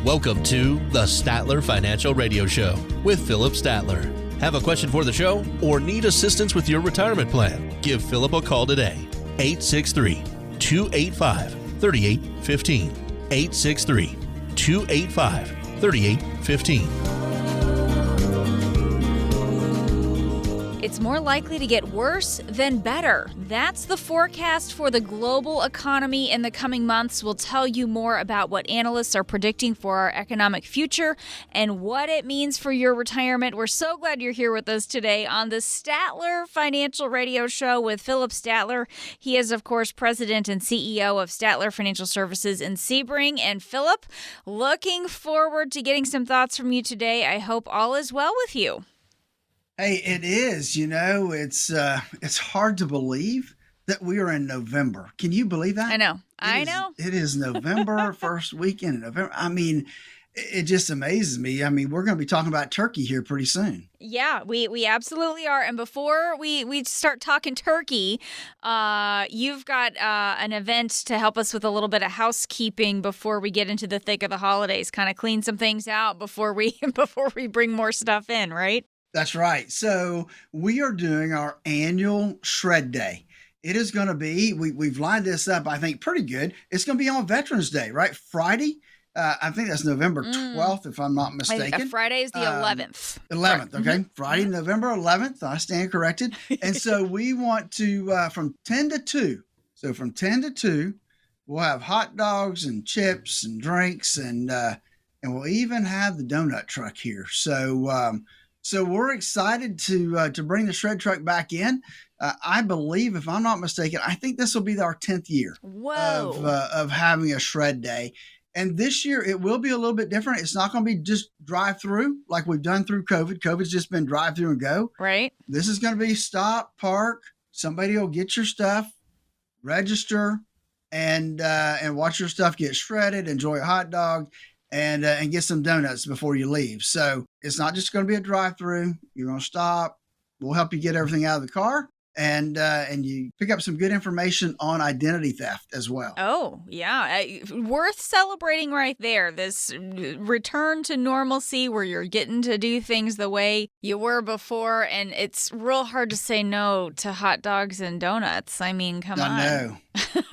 Welcome to the Statler Financial Radio Show with Philip Statler. Have a question for the show or need assistance with your retirement plan? Give Philip a call today. 863-285-3815. 863-285-3815. It's more likely to get worse than better. That's the forecast for the global economy in the coming months. We'll tell you more about what analysts are predicting for our economic future and what it means for your retirement. We're so glad you're here with us today on the Statler Financial Radio Show with Philip Statler. He is, of course, president and CEO of Statler Financial Services in Sebring. And Philip, looking forward to getting some thoughts from you today. I hope all is well with you. Hey, it is. It's hard to believe that we are in November. Can you believe that? I know. It is November, first weekend in November. I mean, it just amazes me. I mean, we're going to be talking about turkey here pretty soon. Yeah, we absolutely are. And before we start talking turkey, you've got an event to help us with a little bit of housekeeping before we get into the thick of the holidays, kind of clean some things out before we bring more stuff in, right? That's right. So we are doing our annual shred day. It is going to be, we've lined this up, I think, pretty good. It's going to be on Veterans Day, right? Friday. I think that's November 12th, if I'm not mistaken. Friday is the 11th. 11th, okay. Mm-hmm. Friday, November 11th. I stand corrected. And so we want to, from 10 to 2. So from 10 to 2, we'll have hot dogs and chips and drinks, and we'll even have the donut truck here. So we're excited to bring the shred truck back in. I believe, if I'm not mistaken, I think this will be our 10th year of having a shred day. And this year it will be a little bit different. It's not going to be just drive through like we've done through COVID. COVID's just been drive through and go. Right. This is going to be stop, park. Somebody will get your stuff, register, and watch your stuff get shredded. Enjoy a hot dog. And get some donuts before you leave. So it's not just going to be a drive-through. You're going to stop. We'll help you get everything out of the car, and you pick up some good information on identity theft as well. Oh, yeah. Worth celebrating right there. This return to normalcy where you're getting to do things the way you were before, and it's real hard to say no to hot dogs and donuts. I mean, come on. I know.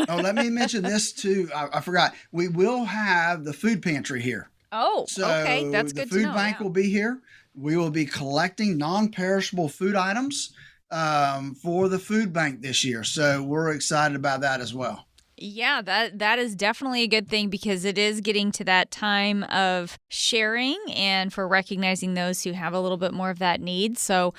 Oh, let me mention this too. I forgot. We will have the food pantry here. Oh, okay. That's good to know. The food bank will be here. We will be collecting non-perishable food items for the food bank this year. So we're excited about that as well. Yeah, that is definitely a good thing because it is getting to that time of sharing and for recognizing those who have a little bit more of that need. So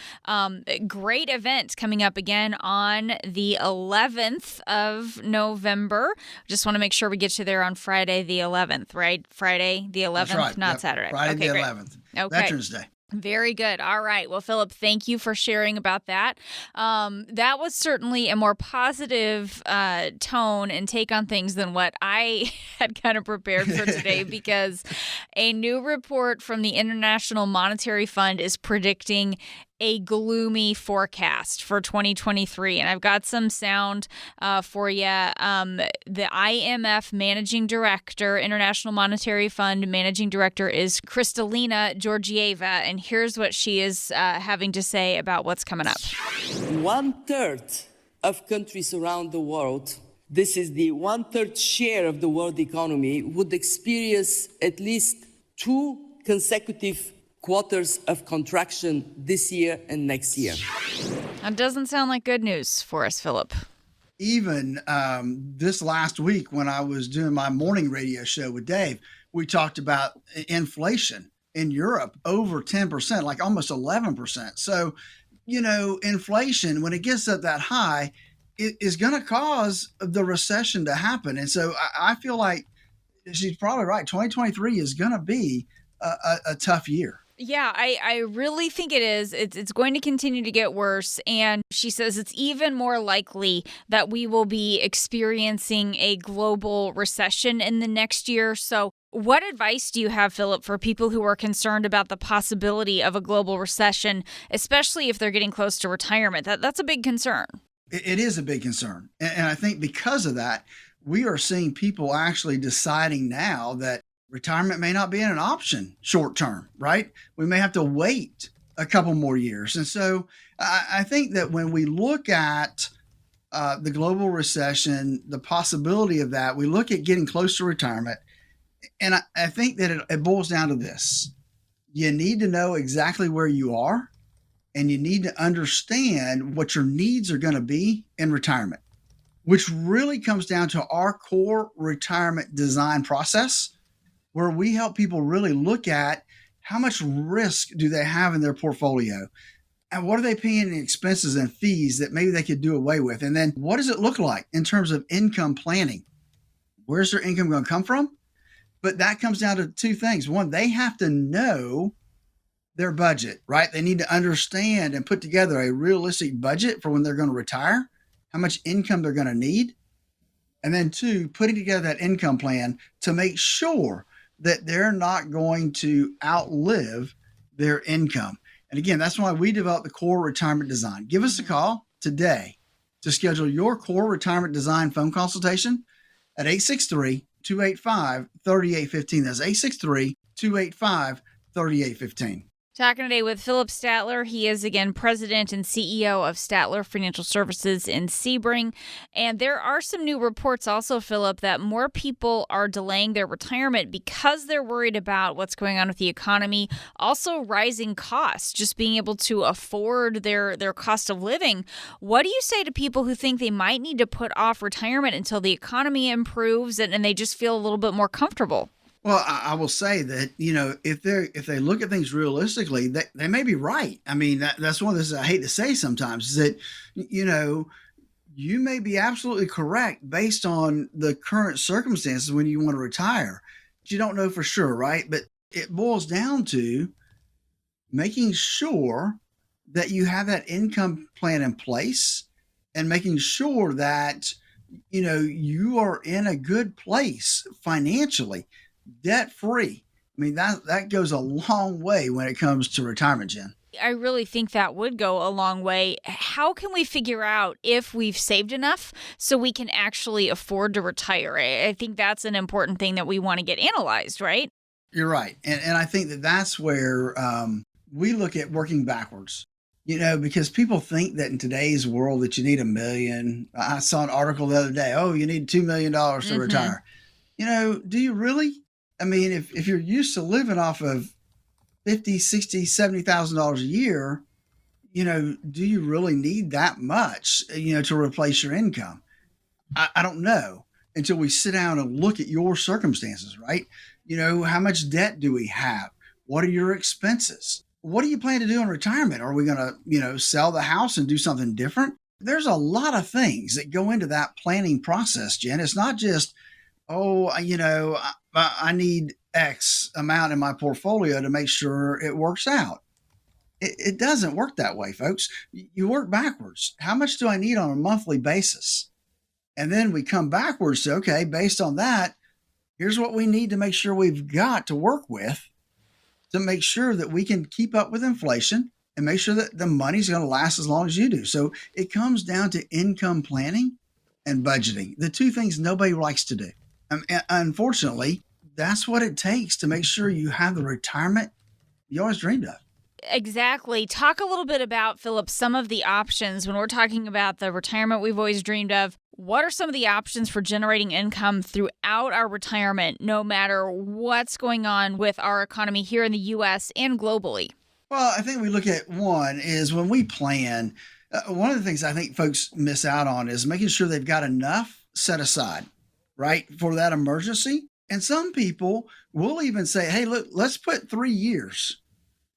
great event coming up again on the 11th of November. Just want to make sure we get you there on Friday the 11th, right? Friday the 11th, That's right. Not Saturday. Friday the 11th. Okay. Veterans Day. Very good. All right. Well, Philip, thank you for sharing about that. That was certainly a more positive tone and take on things than what I had kind of prepared for today because a new report from the International Monetary Fund is predicting a gloomy forecast for 2023. And I've got some sound for you. The IMF Managing Director, International Monetary Fund Managing Director is Kristalina Georgieva. And here's what she is having to say about what's coming up. 1/3 of countries around the world, this is the 1/3 share of the world economy, would experience at least 2 consecutive quarters of contraction this year and next year. That doesn't sound like good news for us, Philip. Even this last week when I was doing my morning radio show with Dave, we talked about inflation in Europe over 10%, like almost 11%. So, inflation, when it gets up that high, it is going to cause the recession to happen. And so I feel like she's probably right. 2023 is going to be a tough year. Yeah, I really think it is. It's going to continue to get worse. And she says it's even more likely that we will be experiencing a global recession in the next year. So what advice do you have, Philip, for people who are concerned about the possibility of a global recession, especially if they're getting close to retirement? That's a big concern. It is a big concern. And I think because of that, we are seeing people actually deciding now that Retirement may not be an option short term, right? We may have to wait a couple more years. And so I think that when we look at the global recession, the possibility of that, we look at getting close to retirement. And I think that it boils down to this. You need to know exactly where you are, and you need to understand what your needs are going to be in retirement, which really comes down to our core retirement design process, where we help people really look at how much risk do they have in their portfolio, and what are they paying in expenses and fees that maybe they could do away with? And then what does it look like in terms of income planning? Where's their income going to come from? But that comes down to two things. One, they have to know their budget, right? They need to understand and put together a realistic budget for when they're going to retire, how much income they're going to need. And then two, putting together that income plan to make sure that they're not going to outlive their income. And again, that's why we developed the core retirement design. Give us a call today to schedule your core retirement design phone consultation at 863-285-3815. That's 863-285-3815. Talking today with Philip Statler. He is, again, president and CEO of Statler Financial Services in Sebring. And there are some new reports also, Philip, that more people are delaying their retirement because they're worried about what's going on with the economy. Also, rising costs, just being able to afford their cost of living. What do you say to people who think they might need to put off retirement until the economy improves and they just feel a little bit more comfortable? Well, I will say that, if they look at things realistically, they may be right. I mean, that's one of the things I hate to say sometimes is that, you may be absolutely correct based on the current circumstances when you want to retire. But you don't know for sure, right? But it boils down to making sure that you have that income plan in place and making sure that, you are in a good place financially, debt free. I mean, that goes a long way when it comes to retirement, Jen. I really think that would go a long way. How can we figure out if we've saved enough so we can actually afford to retire? I think that's an important thing that we want to get analyzed, right? You're right. And I think that's where we look at working backwards, because people think that in today's world that you need $1 million. I saw an article the other day, you need $2 million to retire. Do you really? I mean, if you're used to living off of $50,000, $60,000, $70,000 a year, do you really need that much, to replace your income? I don't know until we sit down and look at your circumstances, right? How much debt do we have? What are your expenses? What do you plan to do in retirement? Are we going to, sell the house and do something different? There's a lot of things that go into that planning process, Jen. It's not just, I need X amount in my portfolio to make sure it works out. It doesn't work that way, folks. You work backwards. How much do I need on a monthly basis? And then we come backwards to, okay, based on that, here's what we need to make sure we've got to work with to make sure that we can keep up with inflation and make sure that the money's going to last as long as you do. So it comes down to income planning and budgeting, the two things nobody likes to do. Unfortunately, that's what it takes to make sure you have the retirement you always dreamed of. Exactly. Talk a little bit about, Philip, some of the options when we're talking about the retirement we've always dreamed of. What are some of the options for generating income throughout our retirement, no matter what's going on with our economy here in the U.S. and globally? Well, I think we look at one is when we plan, one of the things I think folks miss out on is making sure they've got enough set aside, right, for that emergency. And some people will even say, hey, look, let's put 3 years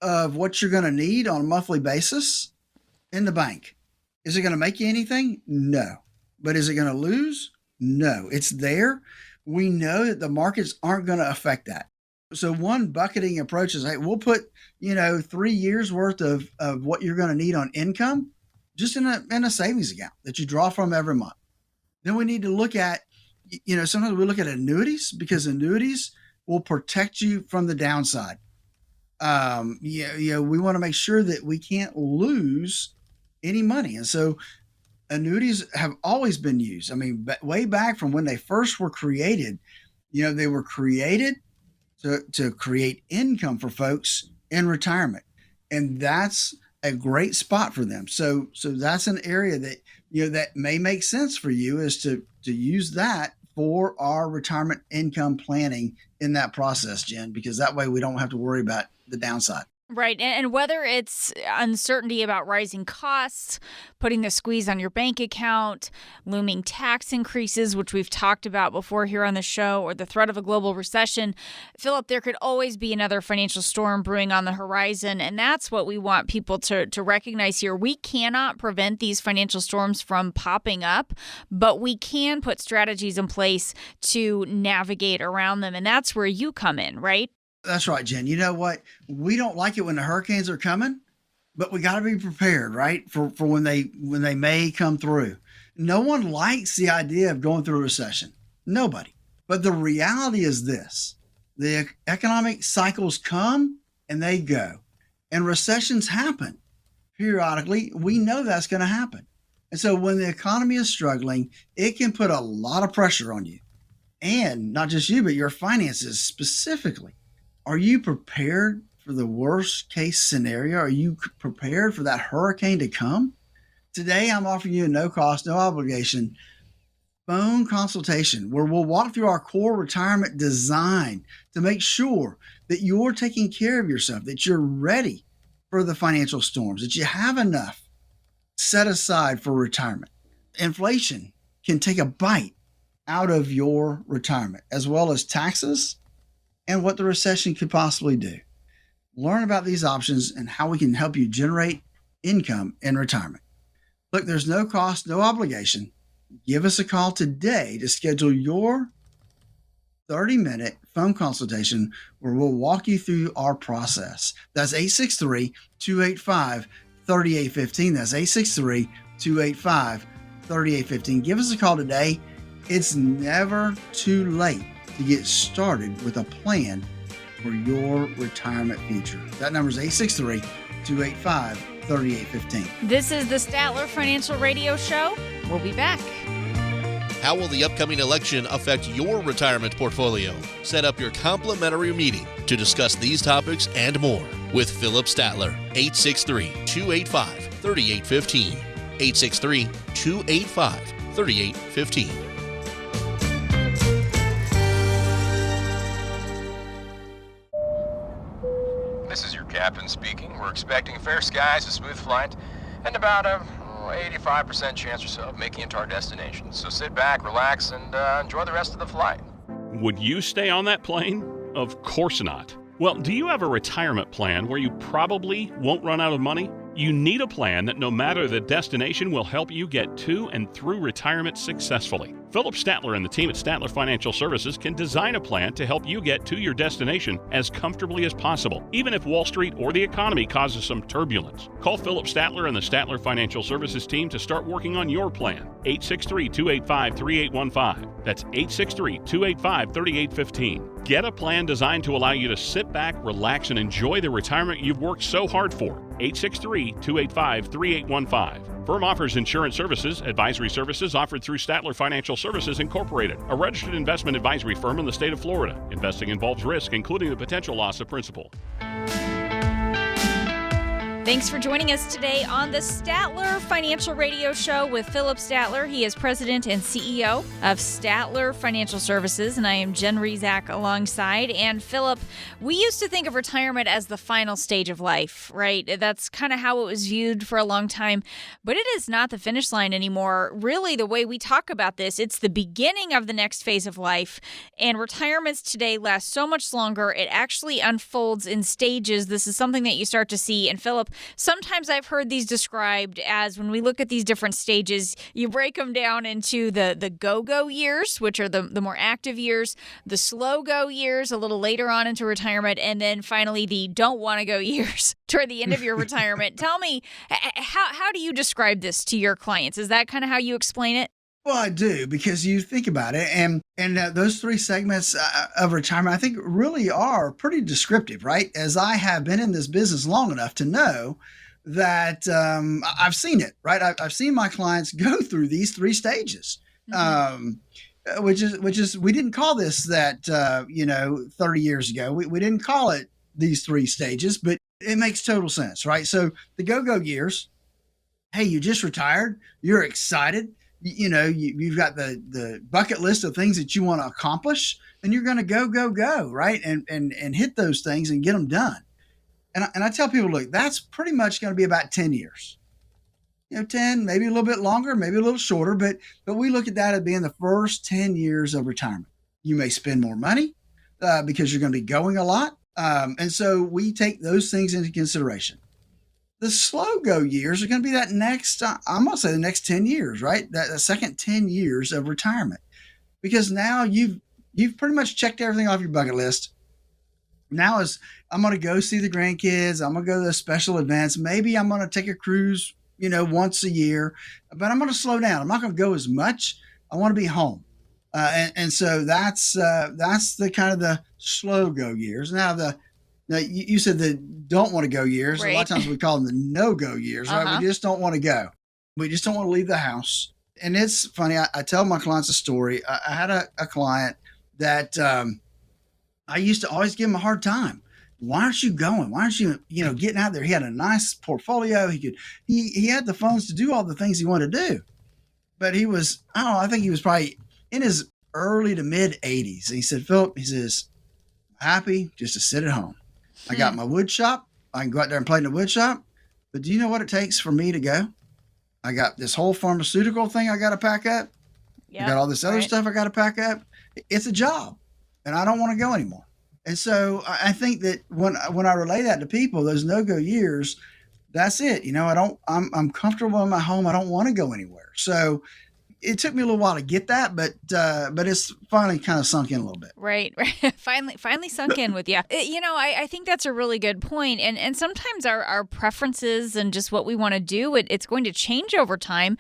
of what you're going to need on a monthly basis in the bank. Is it going to make you anything? No. But is it going to lose? No. It's there. We know that the markets aren't going to affect that. So one bucketing approach is, hey, we'll put, 3 years worth of what you're going to need on income just in a savings account that you draw from every month. Then we need to look at, sometimes we look at annuities because annuities will protect you from the downside. We want to make sure that we can't lose any money. And so annuities have always been used. I mean, way back from when they first were created, they were created to create income for folks in retirement. And that's a great spot for them. So that's an area that, that may make sense for you, is to use that for our retirement income planning in that process, Jen, because that way we don't have to worry about the downside. Right. And whether it's uncertainty about rising costs, putting the squeeze on your bank account, looming tax increases, which we've talked about before here on the show, or the threat of a global recession, Philip, there could always be another financial storm brewing on the horizon. And that's what we want people to recognize here. We cannot prevent these financial storms from popping up, but we can put strategies in place to navigate around them. And that's where you come in, right? That's right, Jen. You know what? We don't like it when the hurricanes are coming, but we got to be prepared, right? For when they may come through. No one likes the idea of going through a recession. Nobody. But the reality is this: the economic cycles come and they go, and recessions happen periodically. We know that's going to happen. And so when the economy is struggling, it can put a lot of pressure on you, and not just you, but your finances specifically. Are you prepared for the worst case scenario? Are you prepared for that hurricane to come? Today, I'm offering you a no cost, no obligation phone consultation where we'll walk through our core retirement design to make sure that you're taking care of yourself, that you're ready for the financial storms, that you have enough set aside for retirement. Inflation can take a bite out of your retirement, as well as taxes and what the recession could possibly do. Learn about these options and how we can help you generate income in retirement. Look, there's no cost, no obligation. Give us a call today to schedule your 30-minute phone consultation where we'll walk you through our process. That's 863-285-3815. That's 863-285-3815. Give us a call today. It's never too late to get started with a plan for your retirement future. That number is 863-285-3815. This is the Statler Financial Radio Show. We'll be back. How will the upcoming election affect your retirement portfolio? Set up your complimentary meeting to discuss these topics and more with Philip Statler. 863-285-3815. 863-285-3815. This is your captain speaking. We're expecting fair skies, a smooth flight, and about a 85% chance or so of making it to our destination. So sit back, relax, and enjoy the rest of the flight. Would you stay on that plane? Of course not. Well, do you have a retirement plan where you probably won't run out of money? You need a plan that no matter the destination will help you get to and through retirement successfully. Philip Statler and the team at Statler Financial Services can design a plan to help you get to your destination as comfortably as possible, even if Wall Street or the economy causes some turbulence. Call Philip Statler and the Statler Financial Services team to start working on your plan. 863-285-3815. That's 863-285-3815. Get a plan designed to allow you to sit back, relax, and enjoy the retirement you've worked so hard for. 863-285-3815. Firm offers insurance services, advisory services offered through Statler Financial Services Incorporated, a registered investment advisory firm in the state of Florida. Investing involves risk, including the potential loss of principal. Thanks for joining us today on the Statler Financial Radio Show with Philip Statler. He is president and CEO of Statler Financial Services, and I am Jen Rezac alongside. And Philip, we used to think of retirement as the final stage of life, right? That's kind of how it was viewed for a long time, but it is not the finish line anymore. Really, the way we talk about this, it's the beginning of the next phase of life, and retirements today last so much longer. It actually unfolds in stages. This is something that you start to see. And Philip, sometimes I've heard these described as, when we look at these different stages, you break them down into the go-go years, which are the more active years, the slow-go years, a little later on into retirement, and then finally the don't-want-to-go years toward the end of your retirement. Tell me, how do you describe this to your clients? Is that kind of how you explain it? Well, I do, because you think about it, and those three segments of retirement, I think, really are pretty descriptive, right? As I have been in this business long enough to know that I've seen it, right? I've seen my clients go through these three stages. which is we didn't call this that 30 years ago. We didn't call it these 3 stages, but it makes total sense, right? So the go-go years, hey, you just retired, you're excited, you've got the bucket list of things that you want to accomplish, and you're going to go, right? And hit those things and get them done. And I tell people, look, that's pretty much going to be about 10 years. 10, maybe a little bit longer, maybe a little shorter, but we look at that as being the first 10 years of retirement. You may spend more money because you're going to be going a lot. And so we take those things into consideration. The slow go years are going to be that next, I'm going to say the next 10 years, right? That second 10 years of retirement, because now you've pretty much checked everything off your bucket list. Now I'm going to go see the grandkids. I'm going to go to the special events. Maybe I'm going to take a cruise, once a year, but I'm going to slow down. I'm not going to go as much. I want to be home. And so that's the kind of the slow go years. Now you said the don't want to go years. Right. A lot of times we call them the no go years, right? We just don't want to go. We just don't want to leave the house. And it's funny. I tell my clients a story. I had a client that I used to always give him a hard time. Why aren't you going? Why aren't you, getting out there? He had a nice portfolio. He had the funds to do all the things he wanted to do, but he was, I think he was probably in his early to mid 80s. And he said, Philip, he says, happy just to sit at home. I got my wood shop. I can go out there and play in the wood shop, but do you know what it takes for me to go? I got this whole pharmaceutical thing I got to pack up. I got all this other stuff I got to pack up. It's a job and I don't want to go anymore. And so I think that when I relay that to people, those no-go years, that's it. I'm comfortable in my home. I don't want to go anywhere. So it took me a little while to get that, but it's finally kind of sunk in a little bit. Right. Finally sunk in with you. I think that's a really good point. And sometimes our preferences and just what we want to do, it's going to change over time.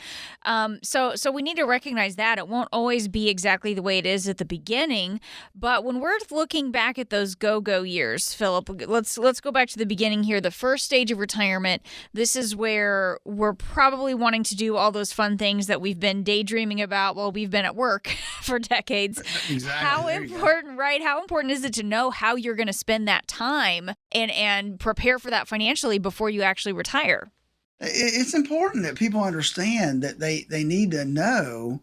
So we need to recognize that it won't always be exactly the way it is at the beginning. But when we're looking back at those go-go years, Philip, let's go back to the beginning here. The first stage of retirement, this is where we're probably wanting to do all those fun things that we've been daydreaming about while we've been at work for decades. Exactly. How important, right? How important is it to know how you're going to spend that time and prepare for that financially before you actually retire? It's important that people understand that they need to know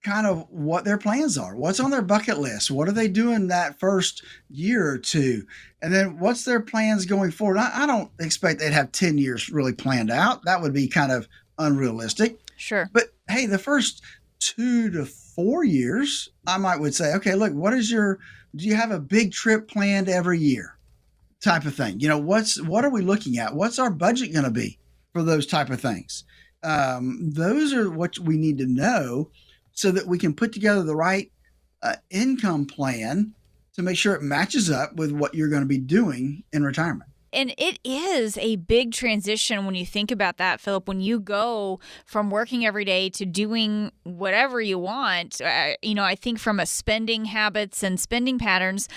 kind of what their plans are, what's on their bucket list, what are they doing that first year or two, and then what's their plans going forward. I don't expect they'd have 10 years really planned out. That would be kind of unrealistic. Sure. But hey, the first 2 to 4 years, I would say, okay, look, do you have a big trip planned every year type of thing? What are we looking at? What's our budget going to be for those type of things? Those are what we need to know so that we can put together the right income plan to make sure it matches up with what you're going to be doing in retirement. And it is a big transition when you think about that, Philip, when you go from working every day to doing whatever you want. I think from a spending habits and spending patterns,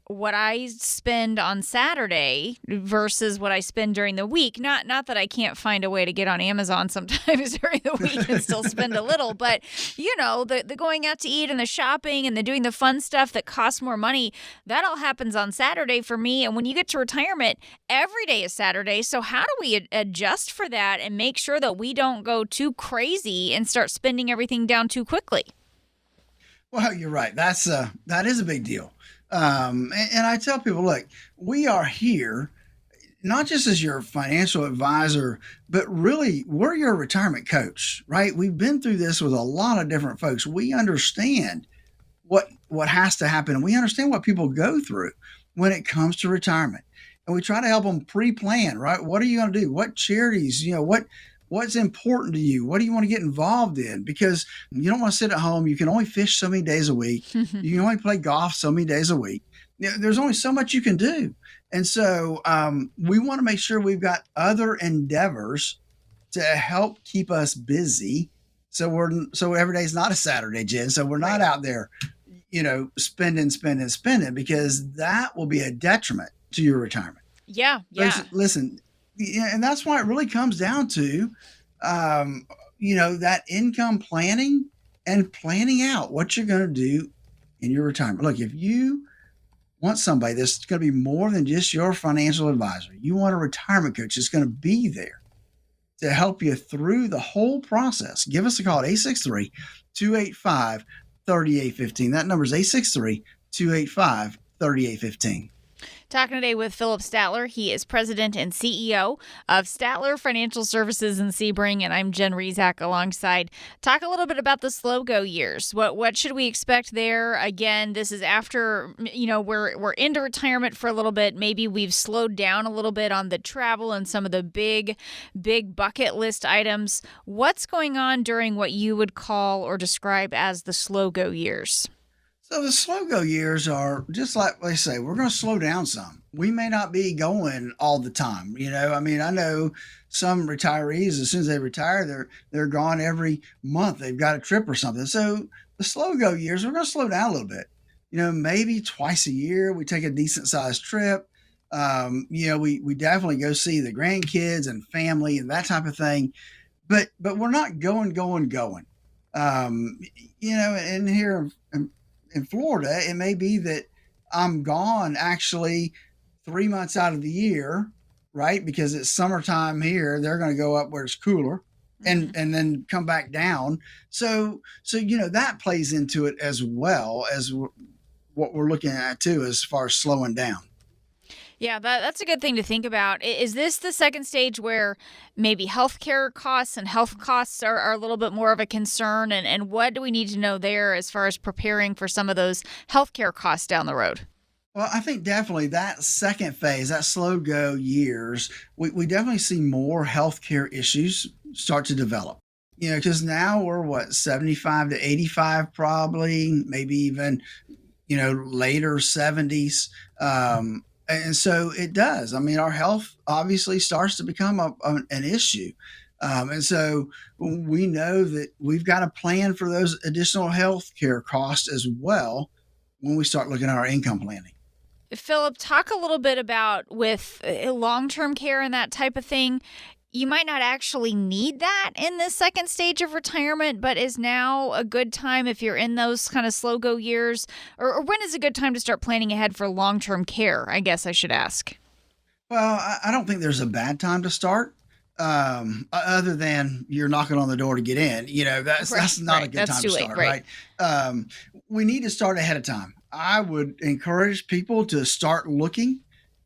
what I spend on Saturday versus what I spend during the week. Not that I can't find a way to get on Amazon sometimes during the week and still spend a little, but the going out to eat and the shopping and the doing the fun stuff that costs more money, that all happens on Saturday for me. And when you get to retirement, every day is Saturday. So how do we adjust for that and make sure that we don't go too crazy and start spending everything down too quickly? Well, you're right. That is a big deal. And I tell people, look, we are here not just as your financial advisor, but really we're your retirement coach, right? We've been through this with a lot of different folks. We understand what has to happen, and we understand what people go through when it comes to retirement. And we try to help them pre-plan, right? What are you going to do? What charities, what's important to you? What do you want to get involved in? Because you don't want to sit at home. You can only fish so many days a week. You can only play golf so many days a week. There's only so much you can do. And so we want to make sure we've got other endeavors to help keep us busy. So every day is not a Saturday, Jen. So we're not out there, spending, because that will be a detriment to your retirement. Yeah. Listen, and that's why it really comes down to, that income planning and planning out what you're going to do in your retirement. Look, if you want somebody that's going to be more than just your financial advisor, you want a retirement coach that's going to be there to help you through the whole process, give us a call at 863-285-3815. That number is 863-285-3815. Talking today with Philip Statler. He is president and CEO of Statler Financial Services in Sebring, and I'm Jen Rezac alongside. Talk a little bit about the slow-go years. What should we expect there? Again, this is after, we're into retirement for a little bit. Maybe we've slowed down a little bit on the travel and some of the big bucket list items. What's going on during what you would call or describe as the slow-go years? So the slow-go years are just like they say, we're going to slow down some. We may not be going all the time. I know some retirees, as soon as they retire, they're gone every month. They've got a trip or something. So the slow-go years, we're going to slow down a little bit. Maybe twice a year we take a decent-sized trip. We definitely go see the grandkids and family and that type of thing. But we're not going. And here in Florida, it may be that I'm gone actually 3 months out of the year, right? Because it's summertime here. They're going to go up where it's cooler and then come back down. So that plays into it as well as what we're looking at too, as far as slowing down. Yeah, that's a good thing to think about. Is this the second stage where maybe healthcare costs and health costs are a little bit more of a concern? And what do we need to know there as far as preparing for some of those healthcare costs down the road? Well, I think definitely that second phase, that slow go years, we definitely see more healthcare issues start to develop. Because now we're 75 to 85 probably, maybe even, later 70s. And so it does. Our health obviously starts to become an issue. And so we know that we've got to plan for those additional health care costs as well when we start looking at our income planning. Philip, talk a little bit about with long-term care and that type of thing. You might not actually need that in the second stage of retirement, but is now a good time if you're in those kind of slow-go years? Or when is a good time to start planning ahead for long-term care, I guess I should ask? Well, I don't think there's a bad time to start, other than you're knocking on the door to get in. That's not a good time to start, right? We need to start ahead of time. I would encourage people to start looking,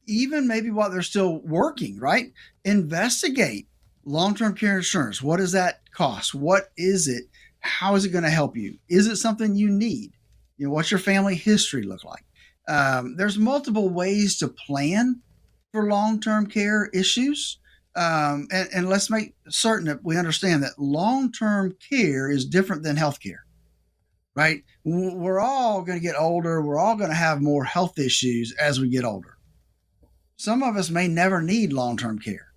even maybe while they're still working, right? Investigate long-term care insurance. What does that cost? What is it? How is it going to help you? Is it something you need? What's your family history look like? There's multiple ways to plan for long-term care issues. And let's make certain that we understand that long-term care is different than healthcare, right? We're all going to get older. We're all going to have more health issues as we get older. Some of us may never need long-term care.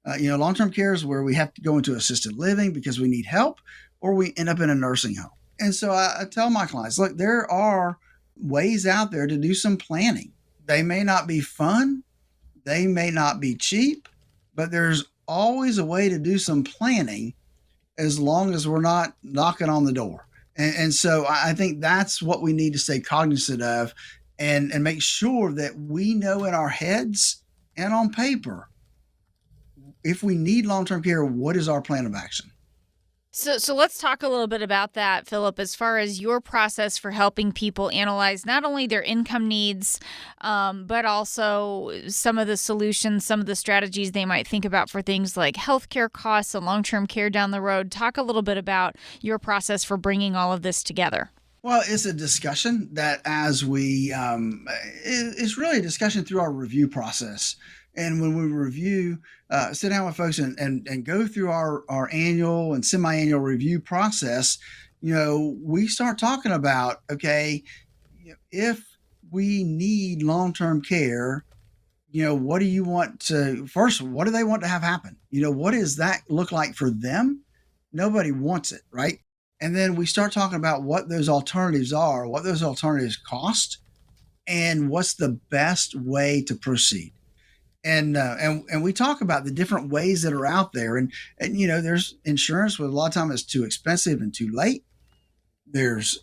Long-term care is where we have to go into assisted living because we need help, or we end up in a nursing home. And so I tell my clients, look, there are ways out there to do some planning. They may not be fun. They may not be cheap, but there's always a way to do some planning as long as we're not knocking on the door. And so I think that's what we need to stay cognizant of and make sure that we know in our heads and on paper, if we need long-term care, what is our plan of action? So let's talk a little bit about that, Philip, as far as your process for helping people analyze not only their income needs, but also some of the solutions, some of the strategies they might think about for things like healthcare costs and long-term care down the road. Talk a little bit about your process for bringing all of this together. Well, it's a discussion that it's really a discussion through our review process. And when we review, sit down with folks and go through our annual and semi-annual review process, we start talking about, okay, if we need long-term care, what do you want to, first, what do they want to have happen? What does that look like for them? Nobody wants it, right? And then we start talking about what those alternatives are, what those alternatives cost, and what's the best way to proceed. And we talk about the different ways that are out there. And there's insurance where a lot of time it's too expensive and too late. there's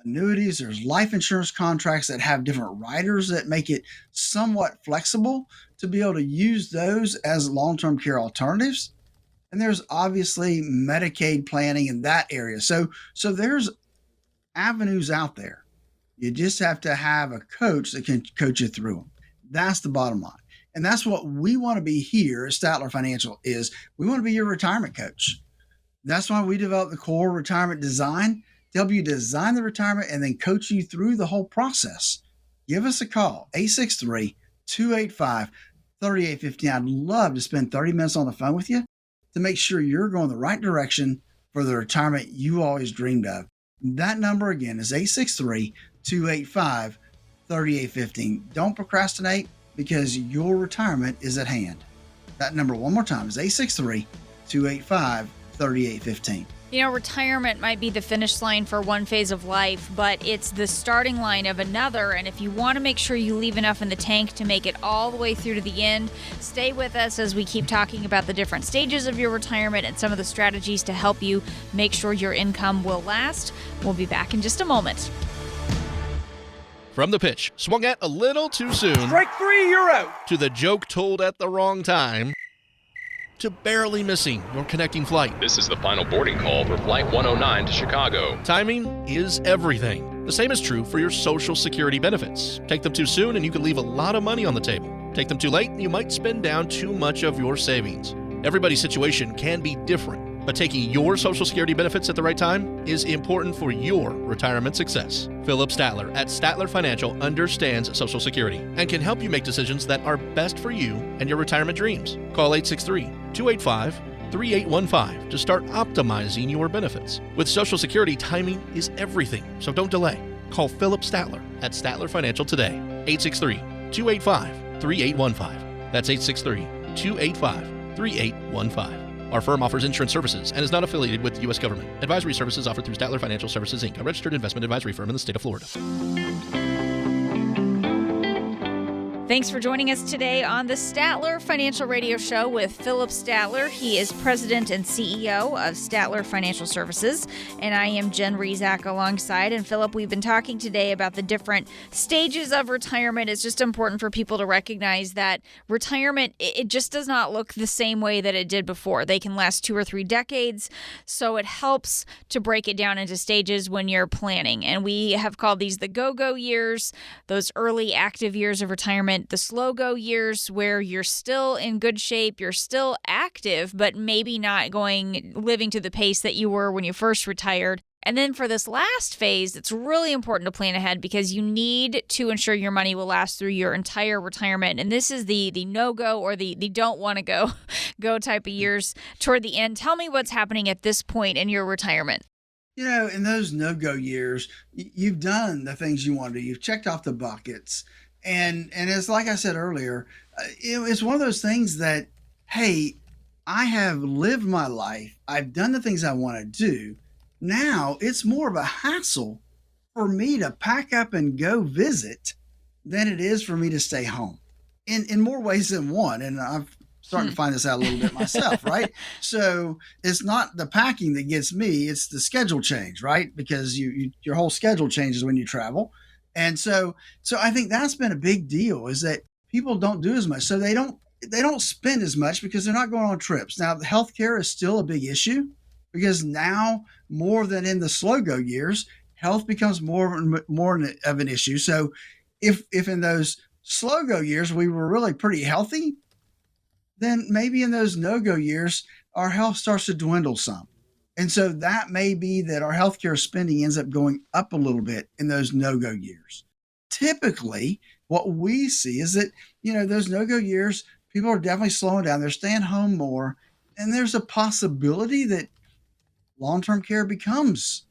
annuities, there's life insurance contracts that have different riders that make it somewhat flexible to be able to use those as long-term care alternatives. And there's obviously Medicaid planning in that area. So there's avenues out there. You just have to have a coach that can coach you through them. That's the bottom line. And that's what we want to be here at Statler Financial is we want to be your retirement coach. That's why we developed the core retirement design to help you design the retirement and then coach you through the whole process. Give us a call, 863-285-3815. I'd love to spend 30 minutes on the phone with you to make sure you're going the right direction for the retirement you always dreamed of. That number again is 863-285-3815. Don't procrastinate because your retirement is at hand. That number one more time is 863-285-3815. You know, retirement might be the finish line for one phase of life, but it's the starting line of another. And if you want to make sure you leave enough in the tank to make it all the way through to the end, stay with us as we keep talking about the different stages of your retirement and some of the strategies to help you make sure your income will last. We'll be back in just a moment. From the pitch, swung at a little too soon. Strike three, you're out. To the joke told at the wrong time. To barely missing your connecting flight. This is the final boarding call for Flight 109 to Chicago. Timing is everything. The same is true for your Social Security benefits. Take them too soon and you could leave a lot of money on the table. Take them too late and you might spend down too much of your savings. Everybody's situation can be different, but taking your Social Security benefits at the right time is important for your retirement success. Philip Statler at Statler Financial understands Social Security and can help you make decisions that are best for you and your retirement dreams. Call 863-285-3815 to start optimizing your benefits. With Social Security, timing is everything, so don't delay. Call Philip Statler at Statler Financial today. 863-285-3815. That's 863-285-3815. Our firm offers insurance services and is not affiliated with the U.S. government. Advisory services offered through Statler Financial Services, Inc., a registered investment advisory firm in the state of Florida. Thanks for joining us today on the Statler Financial Radio Show with Philip Statler. He is president and CEO of Statler Financial Services, and I am Jen Rezac alongside. And Philip, we've been talking today about the different stages of retirement. It's just important for people to recognize that retirement, it just does not look the same way that it did before. They can last 2 or 3 decades, so it helps to break it down into stages when you're planning. And we have called these the go-go years, those early active years of retirement, the slow-go years where you're still in good shape, you're still active, but maybe not living to the pace that you were when you first retired. And then for this last phase, it's really important to plan ahead because you need to ensure your money will last through your entire retirement. And this is the no-go or the don't want to go type of years toward the end. Tell me what's happening at this point in your retirement. You know, in those no-go years, you've done the things you want to do. You've checked off the buckets. And it's like I said earlier, it's one of those things that, hey, I have lived my life. I've done the things I want to do. Now it's more of a hassle for me to pack up and go visit than it is for me to stay home in more ways than one. And I'm starting to find this out a little bit myself, right? So it's not the packing that gets me, it's the schedule change, right? Because your whole schedule changes when you travel. And so I think that's been a big deal is that people don't do as much. So they don't spend as much because they're not going on trips. Now, healthcare is still a big issue because now more than in the slow go years, health becomes more of an issue. So if in those slow go years, we were really pretty healthy, then maybe in those no-go years, our health starts to dwindle some. And so that may be that our healthcare spending ends up going up a little bit in those no-go years. Typically, what we see is that, those no-go years, people are definitely slowing down. They're staying home more. And there's a possibility that long-term care becomes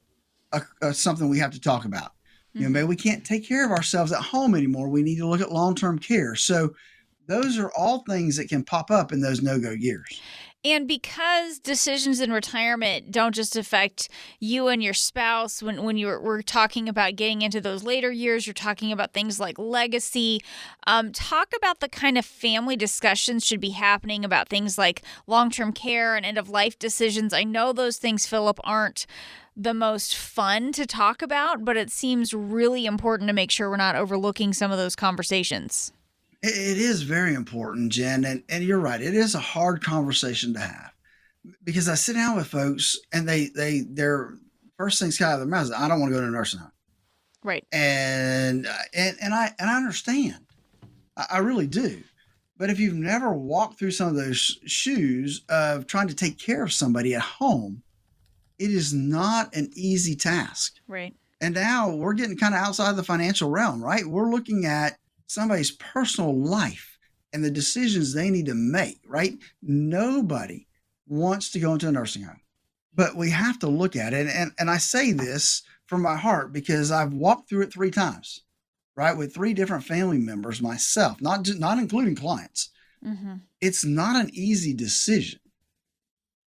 something we have to talk about. Mm-hmm. Maybe we can't take care of ourselves at home anymore. We need to look at long-term care. So those are all things that can pop up in those no-go years. And because decisions in retirement don't just affect you and your spouse, when we're talking about getting into those later years, you're talking about things like legacy. Talk about the kind of family discussions should be happening about things like long-term care and end-of-life decisions. I know those things, Philip, aren't the most fun to talk about, but it seems really important to make sure we're not overlooking some of those conversations. It is very important, Jen, and you're right. It is a hard conversation to have because I sit down with folks and their first things come out of their mouths, I don't want to go to a nursing home. Right. And I understand. I really do. But if you've never walked through some of those shoes of trying to take care of somebody at home, it is not an easy task. Right. And now we're getting kind of outside the financial realm, right? We're looking at somebody's personal life and the decisions they need to make, right? Nobody wants to go into a nursing home, but we have to look at it. And I say this from my heart because I've walked through it 3 times, right? With 3 different family members myself, not including clients. Mm-hmm. It's not an easy decision,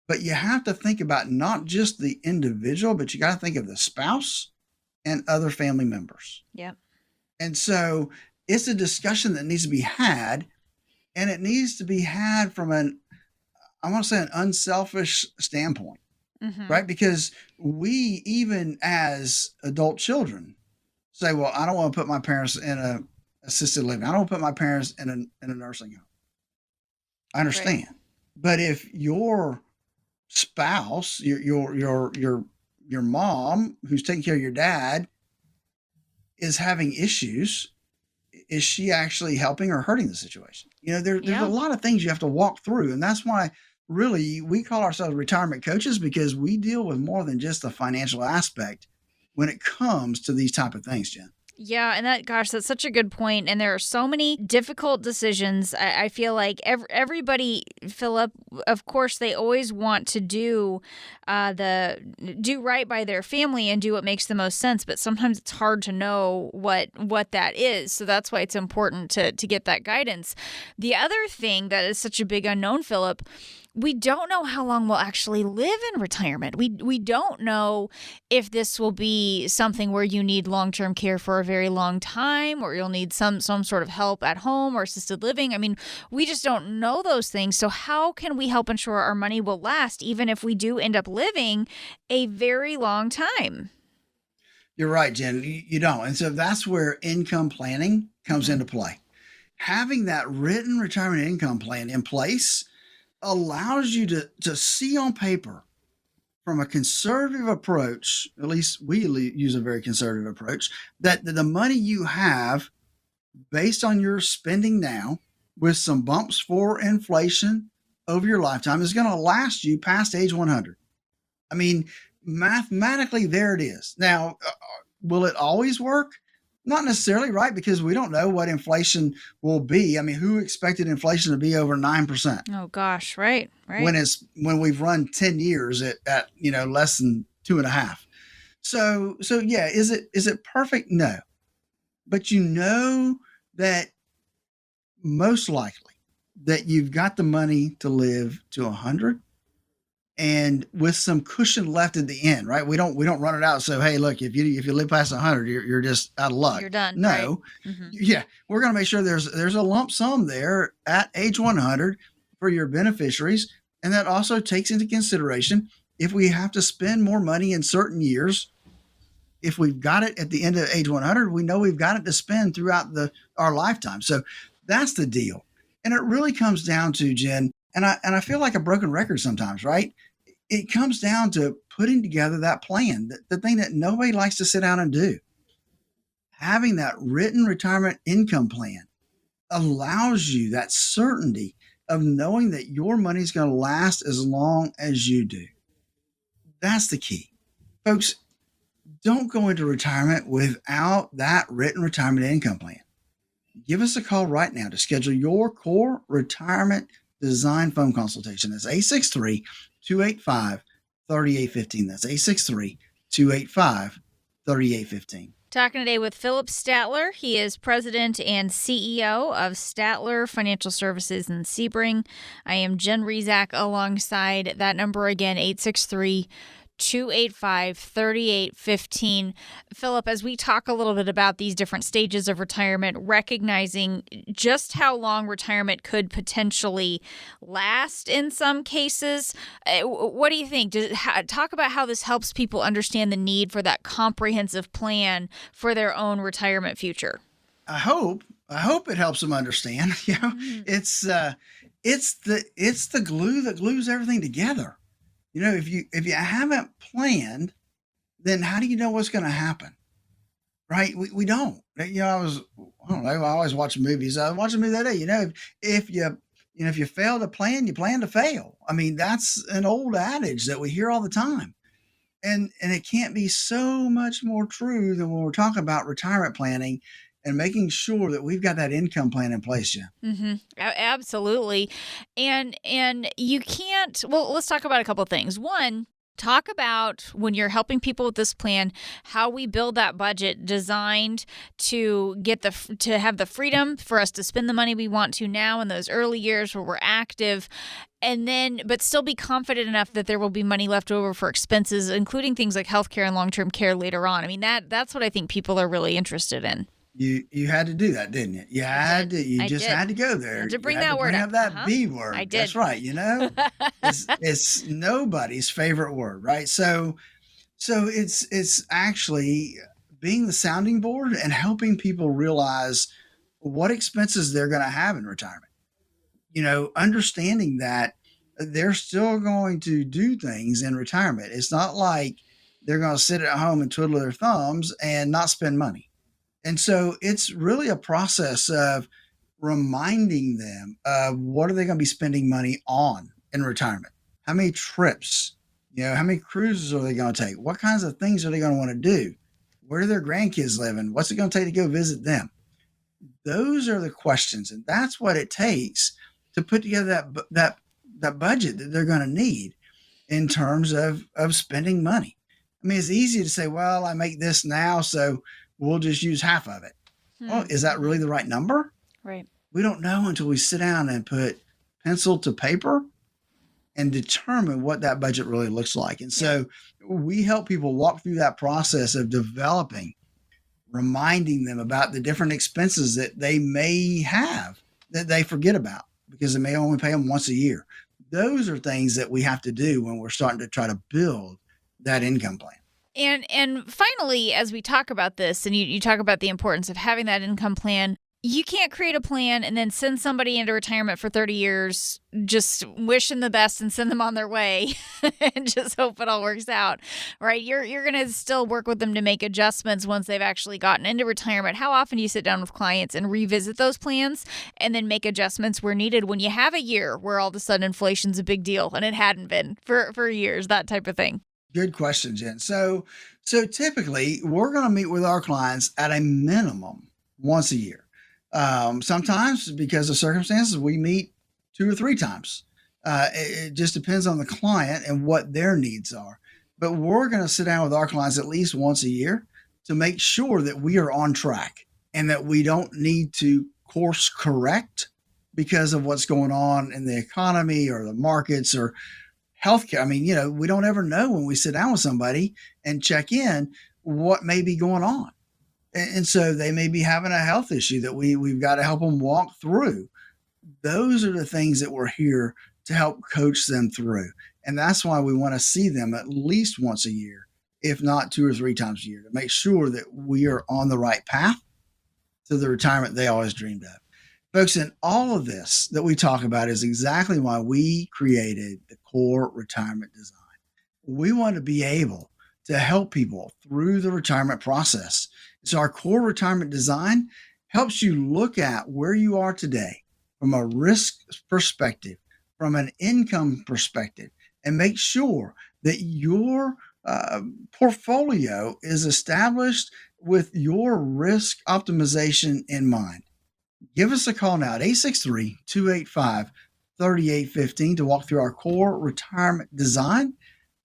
but you have to think about not just the individual, but you got to think of the spouse and other family members. Yep. And so it's a discussion that needs to be had, and it needs to be had from an unselfish standpoint, Mm-hmm. right? Because we, even as adult children, say, well, I don't want to put my parents in a assisted living. I don't want to put my parents in a nursing home. I understand. Right. But if your spouse, your mom who's taking care of your dad is having issues, is she actually helping or hurting the situation? There's a lot of things you have to walk through. And that's why really we call ourselves retirement coaches, because we deal with more than just the financial aspect when it comes to these type of things, Jen. Yeah, and that's such a good point. And there are so many difficult decisions. I feel like everybody, Philip, of course, they always want to do right by their family and do what makes the most sense. But sometimes it's hard to know what that is. So that's why it's important to get that guidance. The other thing that is such a big unknown, Philip, we don't know how long we'll actually live in retirement. We don't know if this will be something where you need long-term care for a very long time, or you'll need some sort of help at home or assisted living. I mean, we just don't know those things. So how can we help ensure our money will last, even if we do end up living a very long time? You're right, Jen. You don't. And so that's where income planning comes into play. Having that written retirement income plan in place allows you to see on paper from a conservative approach, at least we use a very conservative approach, that the money you have based on your spending now with some bumps for inflation over your lifetime is going to last you past age 100. I mean, mathematically, there it is. Now, will it always work? Not necessarily, right? Because we don't know what inflation will be. I mean, who expected inflation to be over 9%? Oh gosh, right. When we've run 10 years at less than 2.5. So yeah, is it perfect? No, but that most likely that you've got the money to live to 100. And with some cushion left at the end, right? We don't run it out. So, hey, look, if you live past 100, you're just out of luck. You're done. No, right? Mm-hmm. Yeah, we're going to make sure there's a lump sum there at age 100 for your beneficiaries, and that also takes into consideration if we have to spend more money in certain years. If we've got it at the end of age 100, we know we've got it to spend throughout our lifetime. So that's the deal, and it really comes down to, Jen. And I feel like a broken record sometimes, right? It comes down to putting together that plan, the thing that nobody likes to sit down and do. Having that written retirement income plan allows you that certainty of knowing that your money is going to last as long as you do. That's the key. Folks, don't go into retirement without that written retirement income plan. Give us a call right now to schedule your core retirement design phone consultation. That's 863-285-3815. That's 863-285-3815. Talking today with Philip Statler. He is president and CEO of Statler Financial Services in Sebring. I am Jen Rezac alongside that number again, 863-285-3815. Philip, as we talk a little bit about these different stages of retirement, recognizing just how long retirement could potentially last in some cases, what do you think? Talk about how this helps people understand the need for that comprehensive plan for their own retirement future. I hope it helps them understand. It's the glue that glues everything together. If you haven't planned, then how do you know what's going to happen? Right? We don't. I always watch movies. I watched a movie that day. If you fail to plan, you plan to fail. I mean, that's an old adage that we hear all the time. And it can't be so much more true than when we're talking about retirement planning and making sure that we've got that income plan in place, yeah. Mm-hmm. Absolutely. And you can't, well, let's talk about a couple of things. One, talk about when you're helping people with this plan, how we build that budget designed to to have the freedom for us to spend the money we want to now in those early years where we're active, and then, but still be confident enough that there will be money left over for expenses, including things like healthcare and long-term care later on. I mean, that's what I think people are really interested in. You had to do that, didn't you? You had to go there. I had to bring you that word up. up. That B word. I did. That's right. It's nobody's favorite word, right? So it's actually being the sounding board and helping people realize what expenses they're going to have in retirement. Understanding that they're still going to do things in retirement. It's not like they're going to sit at home and twiddle their thumbs and not spend money. And so it's really a process of reminding them of what are they going to be spending money on in retirement? How many trips? How many cruises are they going to take? What kinds of things are they going to want to do? Where do their grandkids live? And what's it going to take to go visit them? Those are the questions. And that's what it takes to put together that budget that they're going to need in terms of spending money. I mean, it's easy to say, well, I make this now, so we'll just use half of it. Well, is that really the right number? Right. We don't know until we sit down and put pencil to paper and determine what that budget really looks like. And so we help people walk through that process of developing, reminding them about the different expenses that they may have that they forget about because they may only pay them once a year. Those are things that we have to do when we're starting to try to build that income plan. And finally, as we talk about this, and you talk about the importance of having that income plan, you can't create a plan and then send somebody into retirement for 30 years, just wish them the best and send them on their way and just hope it all works out, right? You're going to still work with them to make adjustments once they've actually gotten into retirement. How often do you sit down with clients and revisit those plans and then make adjustments where needed when you have a year where all of a sudden inflation's a big deal and it hadn't been for years, that type of thing? Good question, Jen. So typically we're going to meet with our clients at a minimum once a year. Sometimes because of circumstances, we meet 2 or 3 times. It just depends on the client and what their needs are. But we're going to sit down with our clients at least once a year to make sure that we are on track and that we don't need to course correct because of what's going on in the economy or the markets or healthcare. I mean, we don't ever know when we sit down with somebody and check in what may be going on. And so they may be having a health issue that we've got to help them walk through. Those are the things that we're here to help coach them through. And that's why we want to see them at least once a year, if not 2 or 3 times a year, to make sure that we are on the right path to the retirement they always dreamed of. Folks, in all of this that we talk about is exactly why we created the Core Retirement Design. We want to be able to help people through the retirement process. So our Core Retirement Design helps you look at where you are today from a risk perspective, from an income perspective, and make sure that your portfolio is established with your risk optimization in mind. Give us a call now at 863-285-3815 to walk through our Core Retirement Design.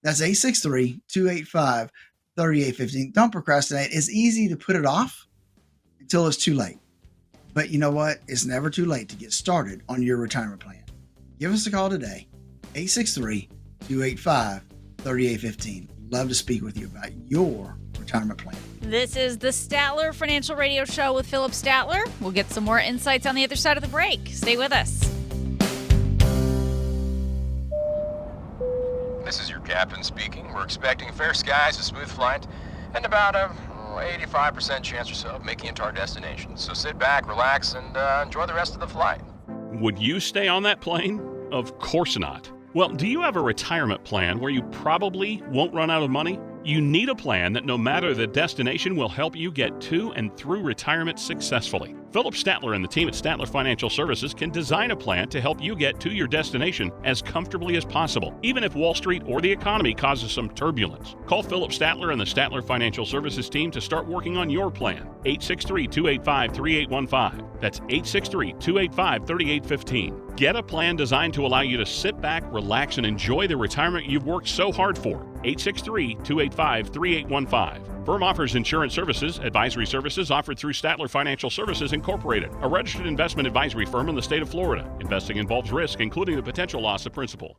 That's 863-285-3815. 3815. Don't procrastinate. It's easy to put it off until it's too late. But you know what? It's never too late to get started on your retirement plan. Give us a call today, 863-285-3815. Love to speak with you about your retirement plan. This is the Statler Financial Radio Show with Philip Statler. We'll get some more insights on the other side of the break. Stay with us. This is your captain speaking. We're expecting fair skies, a smooth flight, and about a 85% chance or so of making it to our destination. So sit back, relax, and enjoy the rest of the flight. Would you stay on that plane? Of course not. Well, do you have a retirement plan where you probably won't run out of money? You need a plan that no matter the destination will help you get to and through retirement successfully. Philip Statler and the team at Statler Financial Services can design a plan to help you get to your destination as comfortably as possible, even if Wall Street or the economy causes some turbulence. Call Philip Statler and the Statler Financial Services team to start working on your plan. 863-285-3815. That's 863-285-3815. Get a plan designed to allow you to sit back, relax, and enjoy the retirement you've worked so hard for. 863-285-3815. Firm offers insurance services, advisory services offered through Statler Financial Services Incorporated, a registered investment advisory firm in the state of Florida. Investing involves risk, including the potential loss of principal.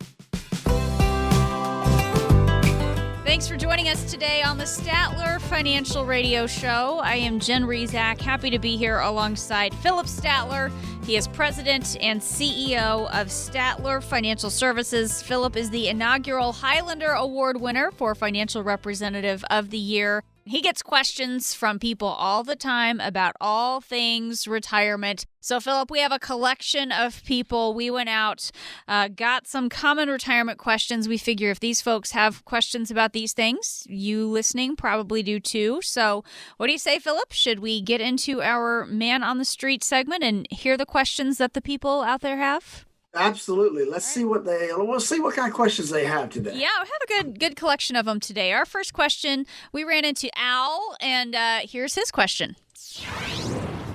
Thanks for joining us today on the Statler Financial Radio Show. I am Jen Rezac, happy to be here alongside Philip Statler. He is president and CEO of Statler Financial Services. Philip is the inaugural Highlander Award winner for Financial Representative of the Year. He gets questions from people all the time about all things retirement. So, Philip, we have a collection of people. We went out, got some common retirement questions. We figure if these folks have questions about these things, you listening probably do too. So what do you say, Philip? Should we get into our Man on the Street segment and hear the questions that the people out there have? Absolutely. Let's see what kind of questions they have today. Yeah, we have a good collection of them today. Our first question, we ran into Al, and here's his question.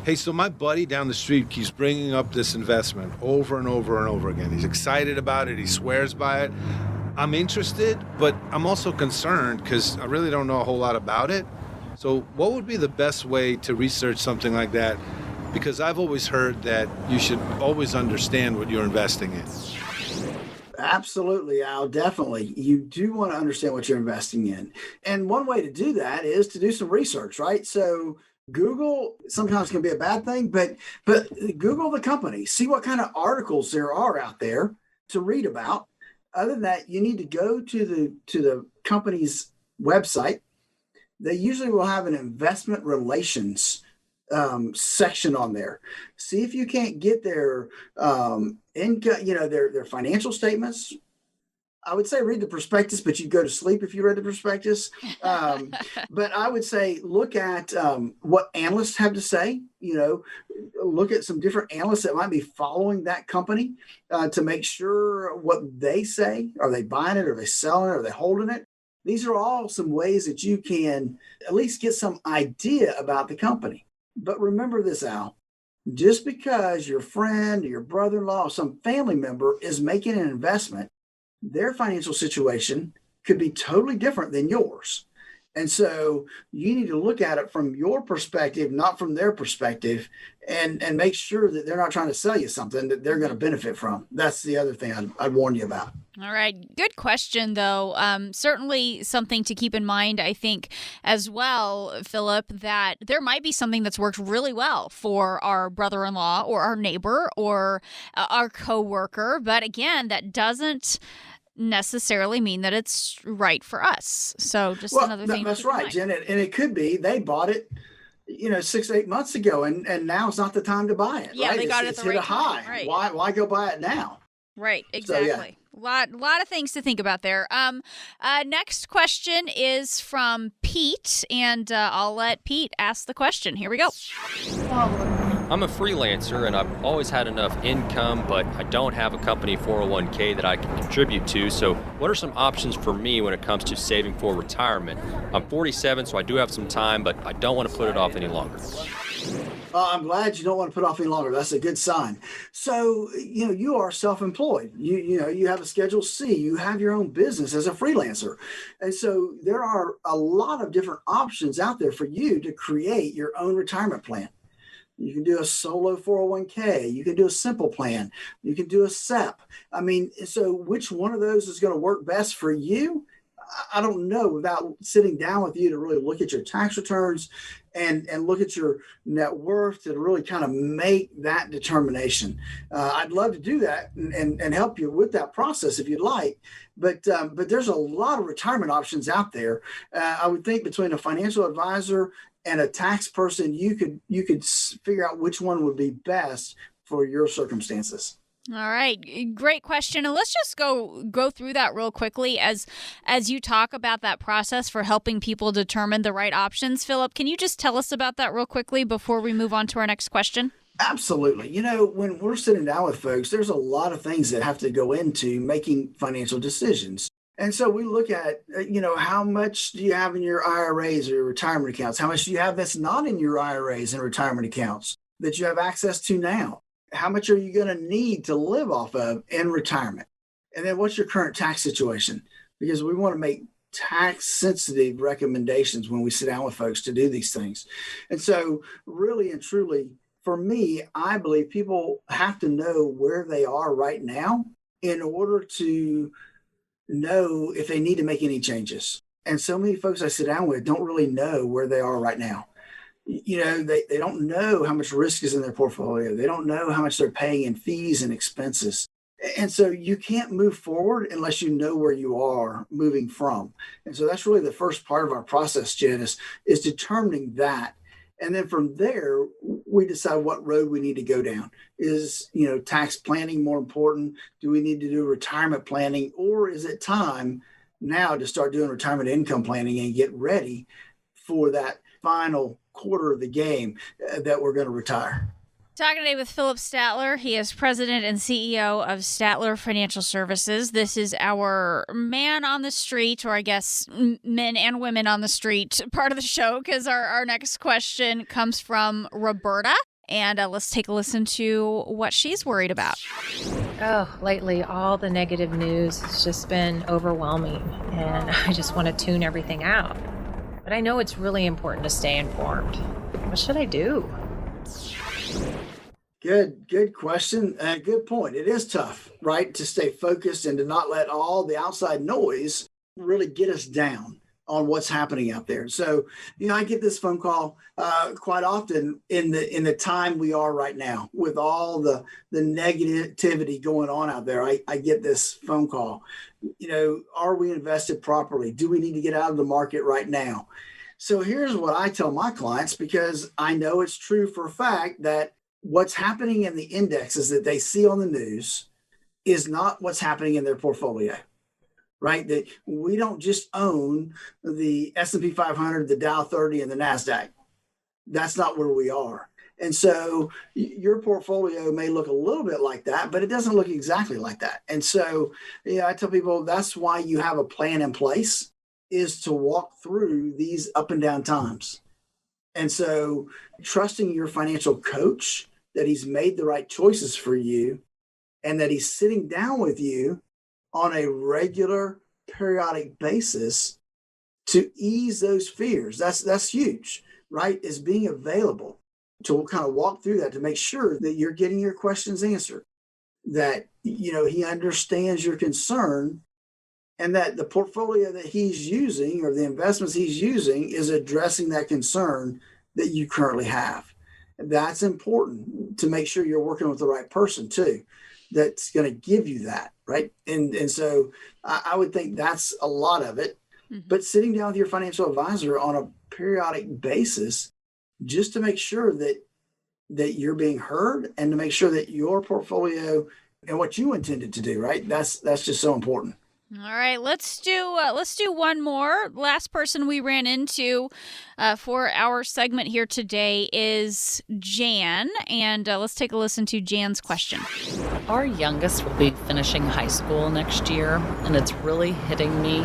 Hey, so my buddy down the street keeps bringing up this investment over and over and over again. He's excited about it. He swears by it. I'm interested, but I'm also concerned because I really don't know a whole lot about it. So what would be the best way to research something like that? Because I've always heard that you should always understand what you're investing in. Absolutely, Al, definitely. You do want to understand what you're investing in. And one way to do that is to do some research, right? So Google sometimes can be a bad thing, but Google the company, see what kind of articles there are out there to read about. Other than that, you need to go to the company's website. They usually will have an investment relations section on there. See if you can't get their income, their financial statements. I would say read the prospectus, but you'd go to sleep if you read the prospectus. But I would say look at what analysts have to say. Look at some different analysts that might be following that company to make sure what they say. Are they buying it? Are they selling it? Are they holding it? These are all some ways that you can at least get some idea about the company. But remember this, Al, just because your friend or your brother-in-law or some family member is making an investment, their financial situation could be totally different than yours. And so you need to look at it from your perspective, not from their perspective, and make sure that they're not trying to sell you something that they're going to benefit from. That's the other thing I'd warn you about. All right. Good question, though. Certainly something to keep in mind, I think, as well, Philip, that there might be something that's worked really well for our brother-in-law or our neighbor or our coworker. But again, that doesn't necessarily mean that it's right for us. So just another thing. That's right, Jen. And it could be they bought it 6 to 8 months ago, and now it's not the time to time to buy it. Yeah, right? They got it at the right time. Right. Why go buy it now? Right, exactly. So, yeah. Lot of things to think about there. Next question is from Pete, and I'll let Pete ask the question. Here we go. I'm a freelancer, and I've always had enough income, but I don't have a company 401k that I can contribute to. So what are some options for me when it comes to saving for retirement? I'm 47, so I do have some time, but I don't want to put it off any longer. I'm glad you don't want to put off any longer. That's a good sign. So, you are self-employed. You have a Schedule C. You have your own business as a freelancer. And so there are a lot of different options out there for you to create your own retirement plan. You can do a solo 401k. You can do a simple plan. You can do a SEP. I mean, so which one of those is going to work best for you? I don't know without sitting down with you to really look at your tax returns and look at your net worth to really kind of make that determination. I'd love to do that and help you with that process if you'd like. But there's a lot of retirement options out there. I would think between a financial advisor and a tax person, you could figure out which one would be best for your circumstances. All right. Great question. And let's just go through that real quickly as you talk about that process for helping people determine the right options. Philip, can you just tell us about that real quickly before we move on to our next question? Absolutely. When we're sitting down with folks, there's a lot of things that have to go into making financial decisions. And so we look at, how much do you have in your IRAs or your retirement accounts? How much do you have that's not in your IRAs and retirement accounts that you have access to now? How much are you going to need to live off of in retirement? And then what's your current tax situation? Because we want to make tax sensitive recommendations when we sit down with folks to do these things. And so really and truly, for me, I believe people have to know where they are right now in order to know if they need to make any changes. And so many folks I sit down with don't really know where they are right now. They don't know how much risk is in their portfolio. They don't know how much they're paying in fees and expenses. And so you can't move forward unless you know where you are moving from. And so that's really the first part of our process, Jen, is determining that. And then from there, we decide what road we need to go down. Is, tax planning more important? Do we need to do retirement planning? Or is it time now to start doing retirement income planning and get ready for that final quarter of the game that we're going to retire? Talking today with Philip Statler. He is president and CEO of Statler Financial Services. This is our man on the street, or I guess men and women on the street part of the show, because our next question comes from Roberta. And let's take a listen to what she's worried about. Oh, lately, all the negative news has just been overwhelming, and I just want to tune everything out. But I know it's really important to stay informed. What should I do? Good question. Good point. It is tough, right, to stay focused and to not let all the outside noise really get us down on what's happening out there. So, I get this phone call quite often in the time we are right now with all the negativity going on out there. I get this phone call. Are we invested properly? Do we need to get out of the market right now? So here's what I tell my clients, because I know it's true for a fact that what's happening in the indexes that they see on the news is not what's happening in their portfolio, right? That we don't just own the S&P 500, the Dow 30, and the NASDAQ. That's not where we are. And so your portfolio may look a little bit like that, but it doesn't look exactly like that. And so, I tell people that's why you have a plan in place, is to walk through these up and down times. And so trusting your financial coach that he's made the right choices for you and that he's sitting down with you on a regular periodic basis to ease those fears. That's huge, right? Is being available to kind of walk through that to make sure that you're getting your questions answered, that, he understands your concern, and that the portfolio that he's using or the investments he's using is addressing that concern that you currently have. That's important to make sure you're working with the right person too, that's going to give you that, right? And so I would think that's a lot of it. Mm-hmm. But sitting down with your financial advisor on a periodic basis, just to make sure that you're being heard and to make sure that your portfolio and what you intended to do, right? That's just so important. All right, let's do one more. Last person we ran into for our segment here today is Jan, and let's take a listen to Jan's question. Our youngest will be finishing high school next year, and it's really hitting me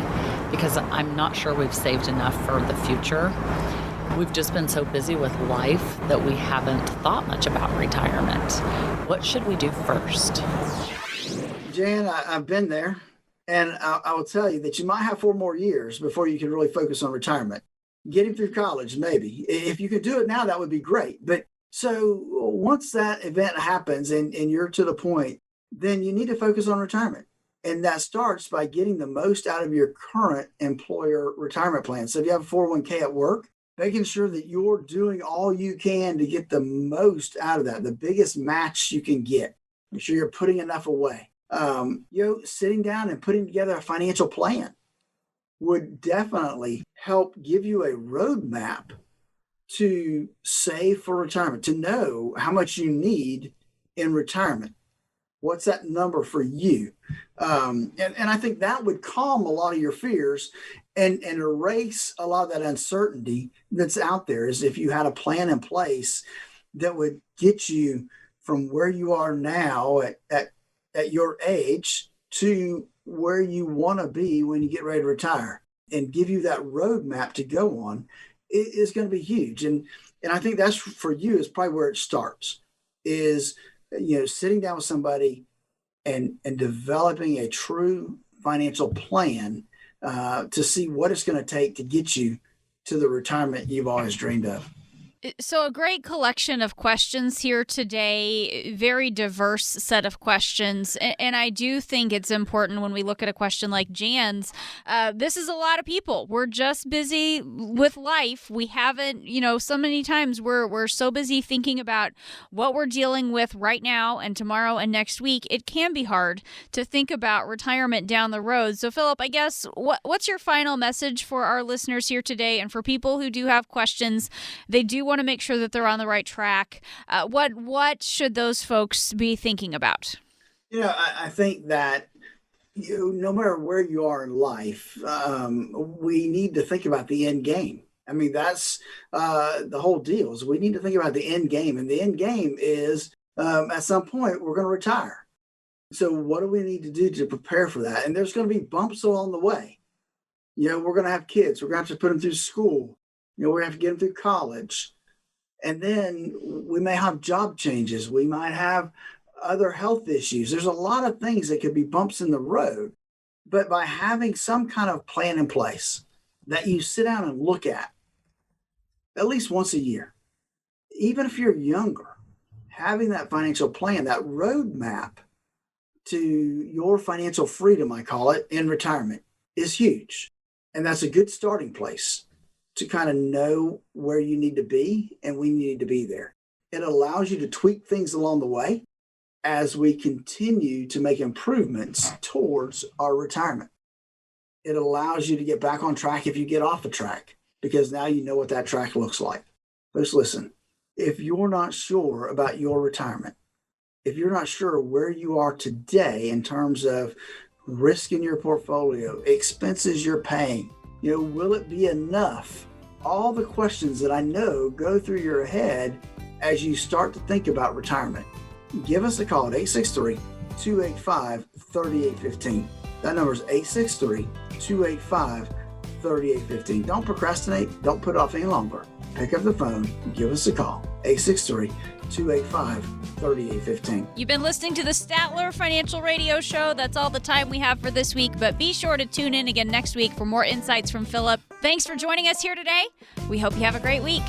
because I'm not sure we've saved enough for the future. We've just been so busy with life that we haven't thought much about retirement. What should we do first? Jan, I've been there, and I will tell you that you might have 4 more years before you can really focus on retirement. Getting through college, maybe. If you could do it now, that would be great. But so once that event happens and you're to the point, then you need to focus on retirement. And that starts by getting the most out of your current employer retirement plan. So if you have a 401k at work, making sure that you're doing all you can to get the most out of that, the biggest match you can get. Make sure you're putting enough away. Sitting down and putting together a financial plan would definitely help give you a roadmap to save for retirement, to know how much you need in retirement. What's that number for you? And I think that would calm a lot of your fears and erase a lot of that uncertainty that's out there, is if you had a plan in place that would get you from where you are now at your age to where you want to be when you get ready to retire, and give you that roadmap to go on. It is going to be huge. And I think that's for you is probably where it starts, is, sitting down with somebody and developing a true financial plan to see what it's going to take to get you to the retirement you've always dreamed of. So a great collection of questions here today, very diverse set of questions. And I do think it's important when we look at a question like Jan's, this is a lot of people. We're just busy with life. We haven't, so many times we're so busy thinking about what we're dealing with right now and tomorrow and next week. It can be hard to think about retirement down the road. So Philip, I guess, what's your final message for our listeners here today, and for people who do have questions, they do want to make sure that they're on the right track? What should those folks be thinking about? I think that no matter where you are in life, we need to think about the end game. I mean, that's the whole deal, is we need to think about the end game. And the end game is at some point we're going to retire. So what do we need to do to prepare for that? And there's going to be bumps along the way. We're going to have kids. We're going to have to put them through school. We're going to have to get them through college. And then we may have job changes. We might have other health issues. There's a lot of things that could be bumps in the road. But by having some kind of plan in place that you sit down and look at least once a year, even if you're younger, having that financial plan, that roadmap to your financial freedom, I call it, in retirement, is huge. And that's a good starting place to kind of know where you need to be and when you need to be there. It allows you to tweak things along the way as we continue to make improvements towards our retirement. It allows you to get back on track if you get off the track, because now you know what that track looks like. Folks, listen, if you're not sure about your retirement, if you're not sure where you are today in terms of risk in your portfolio, expenses you're paying, will it be enough? All the questions that I know go through your head as you start to think about retirement. Give us a call at 863-285-3815. That number is 863-285-3815. Don't procrastinate. Don't put it off any longer. Pick up the phone and give us a call. 863-285-3815. You've been listening to the Statler Financial Radio Show. That's all the time we have for this week, but be sure to tune in again next week for more insights from Philip. Thanks for joining us here today. We hope you have a great week.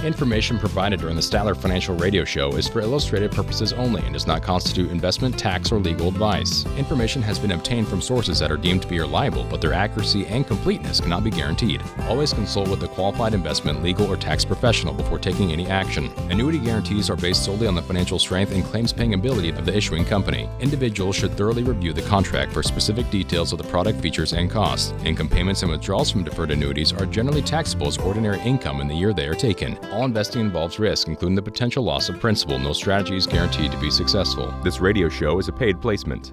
Information provided during the Statler Financial Radio Show is for illustrative purposes only and does not constitute investment, tax, or legal advice. Information has been obtained from sources that are deemed to be reliable, but their accuracy and completeness cannot be guaranteed. Always consult with a qualified investment, legal, or tax professional before taking any action. Annuity guarantees are based solely on the financial strength and claims-paying ability of the issuing company. Individuals should thoroughly review the contract for specific details of the product features and costs. Income payments and withdrawals from deferred annuities are generally taxable as ordinary income in the year they are taken. All investing involves risk, including the potential loss of principal. No strategy is guaranteed to be successful. This radio show is a paid placement.